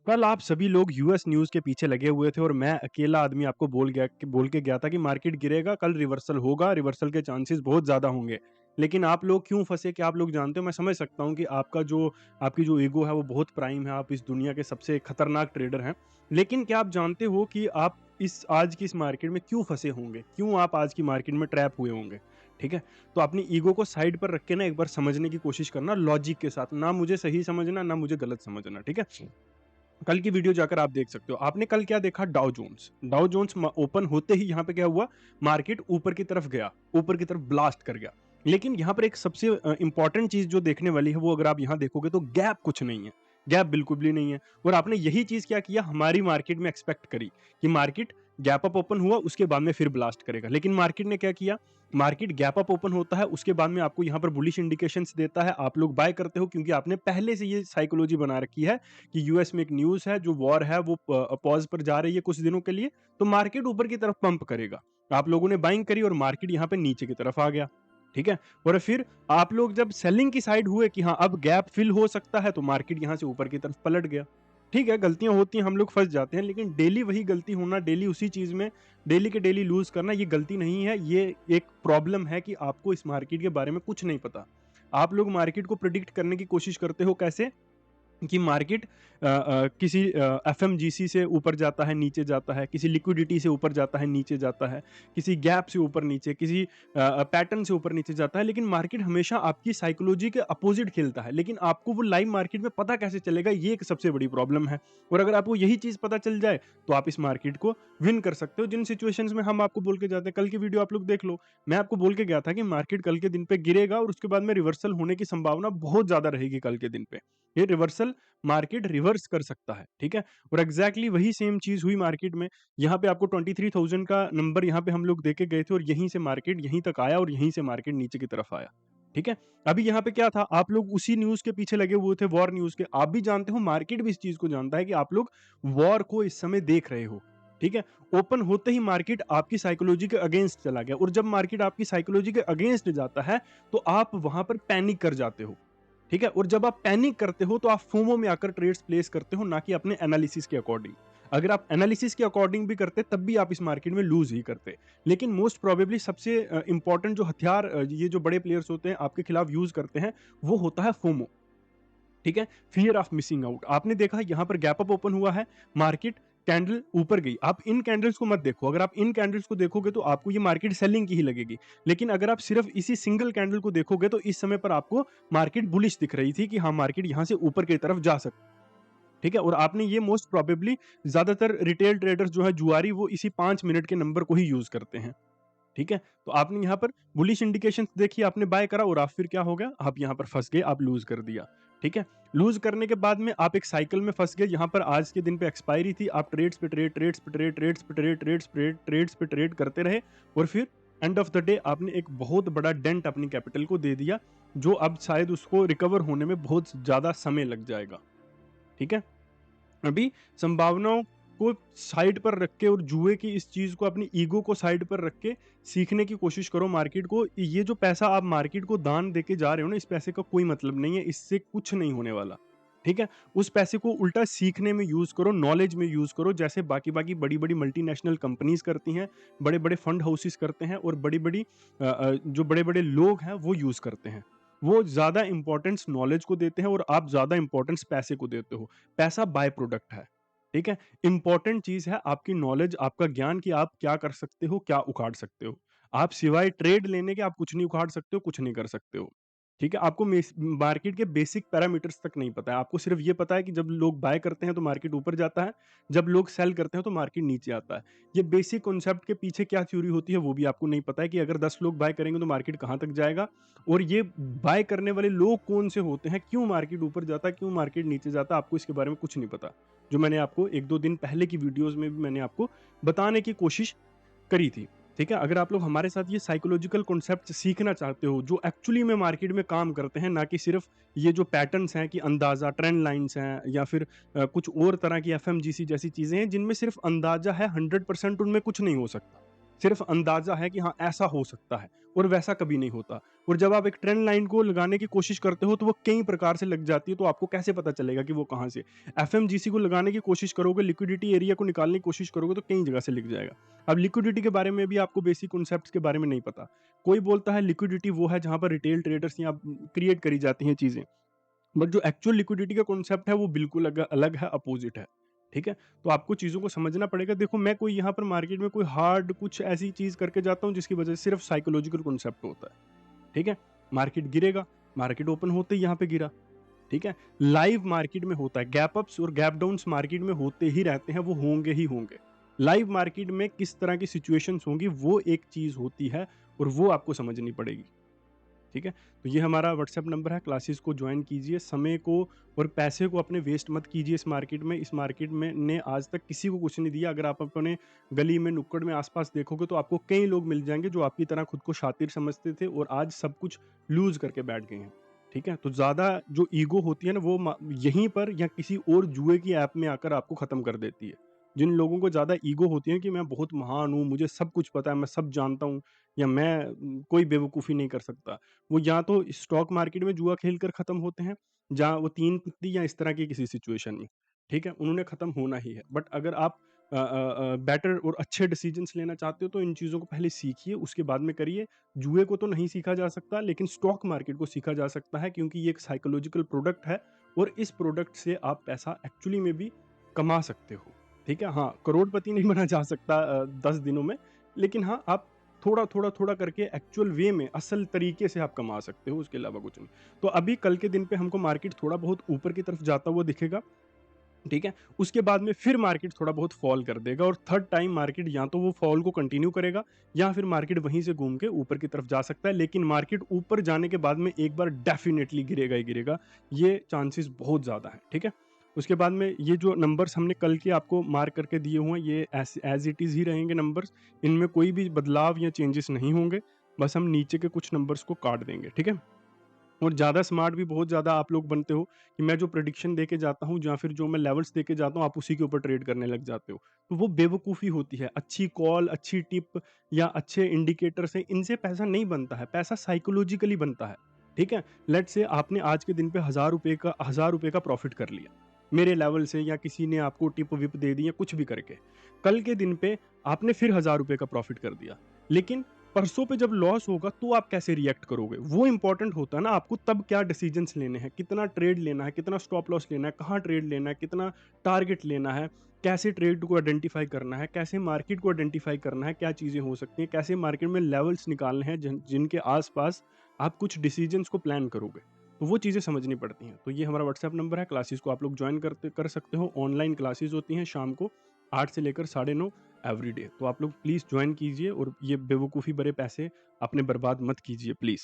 कल आप सभी लोग यूएस न्यूज़ के पीछे लगे हुए थे और मैं अकेला आदमी आपको बोल के गया था कि मार्केट गिरेगा, कल रिवर्सल होगा, रिवर्सल के चांसेस बहुत ज़्यादा होंगे। लेकिन आप लोग क्यों फँसे क्या आप लोग जानते हो? मैं समझ सकता हूँ कि आपकी जो ईगो है वो बहुत प्राइम है, आप इस दुनिया के सबसे खतरनाक ट्रेडर हैं। लेकिन क्या आप जानते हो कि आप इस आज की इस मार्केट में क्यों फँसे होंगे? क्यों आप आज की मार्केट में ट्रैप हुए होंगे? ठीक है? तो अपनी ईगो को साइड पर रख के ना एक बार समझने की कोशिश करना लॉजिक के साथ, ना मुझे सही समझना, ना मुझे गलत समझना, ठीक है? कल की वीडियो जाकर आप देख सकते हो। आपने कल क्या देखा? डाउ जोन्स ओपन होते ही यहाँ पे क्या हुआ? मार्केट ऊपर की तरफ गया, ऊपर की तरफ ब्लास्ट कर गया। लेकिन यहाँ पर एक सबसे इंपॉर्टेंट चीज जो देखने वाली है वो अगर आप यहाँ देखोगे तो गैप कुछ नहीं है, गैप बिल्कुल भी नहीं है। और आपने यही चीज क्या किया, हमारी मार्केट में एक्सपेक्ट करी कि मार्केट गैप अप ओपन हुआ उसके बाद में फिर ब्लास्ट करेगा। लेकिन मार्केट ने क्या किया? मार्केट गैप अप ओपन होता है, उसके बाद में आपको यहाँ पर बुलिश इंडिकेशंस देता है, आप लोग बाय करते हो क्योंकि आपने पहले से ये साइकोलॉजी बना रखी है कि यूएस में एक न्यूज़ है, जो वॉर है वो पॉज़ पर जा रही है कुछ दिनों के लिए, तो मार्केट ऊपर की तरफ पंप करेगा। आप लोगों ने बाइंग करी और मार्केट यहाँ पे नीचे की तरफ आ गया, ठीक है? और फिर आप लोग जब सेलिंग की साइड हुए कि हाँ, अब गैप फिल हो सकता है, तो मार्केट यहाँ से ऊपर की तरफ पलट गया। ठीक है, गलतियाँ होती हैं, हम लोग फँस जाते हैं, लेकिन डेली वही गलती होना, डेली उसी चीज़ में डेली के डेली लूज़ करना, ये गलती नहीं है, ये एक प्रॉब्लम है कि आपको इस मार्केट के बारे में कुछ नहीं पता। आप लोग मार्केट को प्रेडिक्ट करने की कोशिश करते हो कैसे? कि मार्केट किसी एफएमजीसी से ऊपर जाता है, नीचे जाता है, किसी लिक्विडिटी से ऊपर जाता है, नीचे जाता है, किसी गैप से ऊपर नीचे, किसी पैटर्न से ऊपर नीचे जाता है, लेकिन मार्केट हमेशा आपकी साइकोलॉजी के अपोजिट खेलता है। लेकिन आपको वो लाइव मार्केट में पता कैसे चलेगा, ये एक सबसे बड़ी प्रॉब्लम है। और अगर आपको यही चीज़ पता चल जाए, तो आप इस मार्केट को विन कर सकते हो। जिन सिचुएशंस में हम आपको बोल के जाते हैं, कल की वीडियो आप लोग देख लो, मैं आपको बोल के गया था कि मार्केट कल के दिन पे गिरेगा और उसके बाद में रिवर्सल होने की संभावना बहुत ज़्यादा रहेगी कल के दिन पे। ये रिवर्सल मार्केट रिवर्स कर सकता है, ठीक है? और एग्जैक्टली वही सेम चीज हुई मार्केट में। यहाँ पे आपको 23,000 का नंबर यहाँ पे हम लोग देके गए थे और यहीं से मार्केट यहीं तक आया और यहीं से मार्केट नीचे की तरफ आया, ठीक है? अभी यहाँ पे क्या था, आप लोग उसी न्यूज के पीछे लगे हुए थे, वॉर न्यूज के। आप भी जानते हो, मार्केट भी इस चीज को जानता है कि आप लोग वॉर को इस समय देख रहे हो, ठीक है? ओपन होते ही मार्केट आपकी साइकोलॉजी के अगेंस्ट चला गया, और जब मार्केट आपकी साइकोलॉजी के अगेंस्ट जाता है तो आप वहां पर पैनिक कर जाते हो, ठीक है? और जब आप पैनिक करते हो तो आप फोमो में आकर ट्रेड्स प्लेस करते हो, ना कि अपने एनालिसिस के अकॉर्डिंग। अगर आप एनालिसिस के अकॉर्डिंग भी करते तब भी आप इस मार्केट में लूज ही करते। लेकिन मोस्ट प्रोबेबली सबसे इंपॉर्टेंट जो हथियार ये जो बड़े प्लेयर्स होते हैं आपके खिलाफ यूज करते हैं, वो होता है फोमो, ठीक है? Fear of missing out. आपने देखा यहाँ पर गैप अप ओपन हुआ है, मार्केट कैंडल ऊपर गई। आप इन कैंडल्स को मत देखो, अगर आप इन कैंडल्स को देखोगे तो आपको ये मार्केट सेलिंग की ही लगेगी। लेकिन अगर आप सिर्फ इसी सिंगल कैंडल को देखोगे तो इस समय पर आपको मार्केट बुलिश दिख रही थी कि हाँ, मार्केट यहाँ से ऊपर की तरफ जा सकती, ठीक है? और आपने ये मोस्ट प्रोबेबली, ज्यादातर रिटेल ट्रेडर्स जो है जुआरी, वो इसी 5 मिनट के नंबर को ही यूज करते हैं, ठीक है? तो आपने यहाँ पर बुलिश इंडिकेशंस देखी, आपने बाय करा और आप फिर क्या हो गया, आप यहाँ पर फँस गए, आप लूज़ कर दिया, ठीक है? लूज़ करने के बाद में आप एक साइकिल में फँस गए, यहाँ पर आज के दिन पे एक्सपायरी थी, आप ट्रेड्स पे ट्रेड, ट्रेड्स पे ट्रेड, ट्रेड्स पे ट्रेड, ट्रेड्स पे ट्रेड, ट्रेड्स पे ट्रेड करते रहे, और फिर एंड ऑफ द डे आपने एक बहुत बड़ा डेंट अपनी कैपिटल को दे दिया, जो अब शायद उसको रिकवर होने में बहुत ज़्यादा समय लग जाएगा, ठीक है? अभी संभावनाओं को साइड पर रख के और जुए की इस चीज को, अपनी ईगो को साइड पर रख के सीखने की कोशिश करो मार्केट को। ये जो पैसा आप मार्केट को दान देके जा रहे हो ना, इस पैसे का कोई मतलब नहीं है, इससे कुछ नहीं होने वाला, ठीक है? उस पैसे को उल्टा सीखने में यूज करो, नॉलेज में यूज करो, जैसे बाकी बाकी बड़ी बड़ी मल्टीनेशनल कंपनीज करती हैं, बड़े बड़े फंड हाउसेस करते हैं, और बड़ी बड़ी जो बड़े बड़े लोग हैं वो यूज करते हैं। वो ज्यादा इंपॉर्टेंस नॉलेज को देते हैं और आप ज्यादा इंपॉर्टेंस पैसे को देते हो। पैसा बाय प्रोडक्ट है, ठीक है? इंपॉर्टेंट चीज है आपकी नॉलेज, आपका ज्ञान, कि आप क्या कर सकते हो, क्या उखाड़ सकते हो। आप सिवाय ट्रेड लेने के आप कुछ नहीं उखाड़ सकते हो, कुछ नहीं कर सकते हो, ठीक है? आपको मार्केट के बेसिक पैरामीटर्स तक नहीं पता है। आपको सिर्फ ये पता है कि जब लोग बाय करते हैं तो मार्केट ऊपर जाता है, जब लोग सेल करते हैं तो मार्केट नीचे आता है। ये बेसिक कॉन्सेप्ट के पीछे क्या थ्योरी होती है वो भी आपको नहीं पता है, कि अगर 10 लोग बाय करेंगे तो मार्केट कहाँ तक जाएगा, और ये बाय करने वाले लोग कौन से होते हैं, क्यों मार्केट ऊपर जाता है, क्यों मार्केट नीचे जाता है, आपको इसके बारे में कुछ नहीं पता। जो मैंने आपको 1-2 दिन पहले की वीडियोज़ में भी मैंने आपको बताने की कोशिश करी थी, ठीक है? अगर आप लोग हमारे साथ ये साइकोलॉजिकल कॉन्सेप्ट सीखना चाहते हो, जो एक्चुअली में मार्केट में काम करते हैं, ना कि सिर्फ ये जो पैटर्न्स हैं, कि अंदाज़ा, ट्रेंड लाइन्स हैं, या फिर कुछ और तरह की एफएमजीसी जैसी चीज़ें हैं, जिनमें सिर्फ अंदाज़ा है, 100% उनमें कुछ नहीं हो सकता। सिर्फ अंदाजा है कि हाँ ऐसा हो सकता है, और वैसा कभी नहीं होता। और जब आप एक ट्रेंड लाइन को लगाने की कोशिश करते हो तो वो कई प्रकार से लग जाती है, तो आपको कैसे पता चलेगा कि वो कहाँ से। एफएमजीसी को लगाने की कोशिश करोगे, लिक्विडिटी एरिया को निकालने की कोशिश करोगे तो कई जगह से लिख जाएगा। अब लिक्विडिटी के बारे में भी आपको बेसिक कॉन्सेप्ट्स के बारे में नहीं पता। कोई बोलता है लिक्विडिटी वो है जहां पर रिटेल ट्रेडर्स या क्रिएट करी जाती हैं चीजें, बट जो एक्चुअल लिक्विडिटी का कॉन्सेप्ट है वो बिल्कुल अलग है, अपोजिट है। ठीक है, तो आपको चीज़ों को समझना पड़ेगा। देखो, मैं कोई यहाँ पर मार्केट में कोई हार्ड कुछ ऐसी चीज़ करके जाता हूँ जिसकी वजह से सिर्फ साइकोलॉजिकल कॉन्सेप्ट होता है। ठीक है, मार्केट गिरेगा, मार्केट ओपन होते ही यहाँ पे गिरा। ठीक है, लाइव मार्केट में होता है, गैप अप्स और गैप डाउन्स मार्केट में होते ही रहते हैं, वो होंगे ही होंगे। लाइव मार्केट में किस तरह की सिचुएशंस होंगी वो एक चीज़ होती है, और वो आपको समझनी पड़ेगी। ठीक है, तो ये हमारा व्हाट्सएप नंबर है, क्लासेस को ज्वाइन कीजिए। समय को और पैसे को अपने वेस्ट मत कीजिए इस मार्केट में। इस मार्केट में ने आज तक किसी को कुछ नहीं दिया। अगर आप अपने गली में, नुक्कड़ में, आसपास देखोगे तो आपको कई लोग मिल जाएंगे जो आपकी तरह खुद को शातिर समझते थे और आज सब कुछ लूज करके बैठ गए हैं। ठीक है, तो ज़्यादा जो ईगो होती है ना, वो यहीं पर या किसी और जुए की ऐप में आकर आपको ख़त्म कर देती है। जिन लोगों को ज़्यादा ईगो होती है कि मैं बहुत महान हूँ, मुझे सब कुछ पता है, मैं सब जानता हूँ, या मैं कोई बेवकूफ़ी नहीं कर सकता, वो या तो स्टॉक मार्केट में जुआ खेल कर खत्म होते हैं, जहाँ वो 3 पत्ती या इस तरह की किसी सिचुएशन में, ठीक है? उन्होंने खत्म होना ही है। बट अगर आप बेटर और अच्छे डिसीजंस लेना चाहते हो तो इन चीज़ों को पहले सीखिए, उसके बाद में करिए। जुए को तो नहीं सीखा जा सकता, लेकिन स्टॉक मार्केट को सीखा जा सकता है, क्योंकि ये एक साइकोलॉजिकल प्रोडक्ट है और इस प्रोडक्ट से आप पैसा एक्चुअली में भी कमा सकते हो। ठीक है? हाँ, करोड़पति नहीं बना जा सकता 10 दिनों में, लेकिन हाँ, आप थोड़ा करके एक्चुअल वे में असल तरीके से आप कमा सकते हो, उसके अलावा कुछ नहीं। तो अभी कल के दिन पे हमको मार्केट थोड़ा बहुत ऊपर की तरफ जाता हुआ दिखेगा, ठीक है? उसके बाद में फिर मार्केट थोड़ा बहुत फॉल कर देगा, और थर्ड टाइम मार्केट या तो वो फॉल को कंटिन्यू करेगा या फिर मार्केट वहीं से घूम के ऊपर की तरफ जा सकता है। लेकिन मार्केट ऊपर जाने के बाद में एक बार डेफ़िनिटली गिरेगा ही गिरेगा, ये चांसेस बहुत ज़्यादा हैं, ठीक है? उसके बाद में ये जो नंबर्स हमने कल के आपको मार्क करके दिए हुए हैं, ये एज़ इट इज़ ही रहेंगे नंबर्स, इनमें कोई भी बदलाव या चेंजेस नहीं होंगे, बस हम नीचे के कुछ नंबर्स को काट देंगे, ठीक है? और ज़्यादा स्मार्ट भी बहुत ज़्यादा आप लोग बनते हो कि मैं जो प्रेडिक्शन देके जाता हूँ या फिर जो मैं लेवल्स देके जाता हूँ, आप उसी के ऊपर ट्रेड करने लग जाते हो। तो वो बेवकूफ़ी होती है। अच्छी कॉल, अच्छी टिप या अच्छे इंडिकेटर से इनसे पैसा नहीं बनता है, पैसा साइकोलॉजिकली बनता है। ठीक है? लेट्स से आपने आज के दिन पे ₹1000 का प्रॉफ़िट कर लिया। मेरे लेवल से या किसी ने आपको टिप-विप दे दी या कुछ भी करके। कल के दिन पे आपने फिर ₹1000 का प्रॉफ़िट कर दिया। लेकिन परसों पे जब लॉस होगा तो आप कैसे रिएक्ट करोगे, वो इंपॉर्टेंट होता है ना। आपको तब क्या डिसीजंस लेने हैं, कितना ट्रेड लेना है, कितना स्टॉप लॉस लेना है, कहाँ ट्रेड लेना है, कितना टारगेट लेना है, कैसे ट्रेड को आइडेंटिफाई करना है, कैसे मार्केट को आइडेंटिफाई करना है, क्या चीज़ें हो सकती हैं, कैसे मार्केट में लेवल्स निकालने हैं जिनके आसपास आप कुछ डिसीजंस को प्लान करोगे। तो वो चीज़ें समझनी पड़ती हैं। तो ये हमारा व्हाट्सएप नंबर है, क्लासेस को आप लोग ज्वाइन कर सकते हो। ऑनलाइन क्लासेस होती हैं शाम को 8 से लेकर 9:30 एवरीडे। तो आप लोग प्लीज़ जॉइन कीजिए और ये बेवकूफ़ी भरे पैसे अपने बर्बाद मत कीजिए प्लीज़।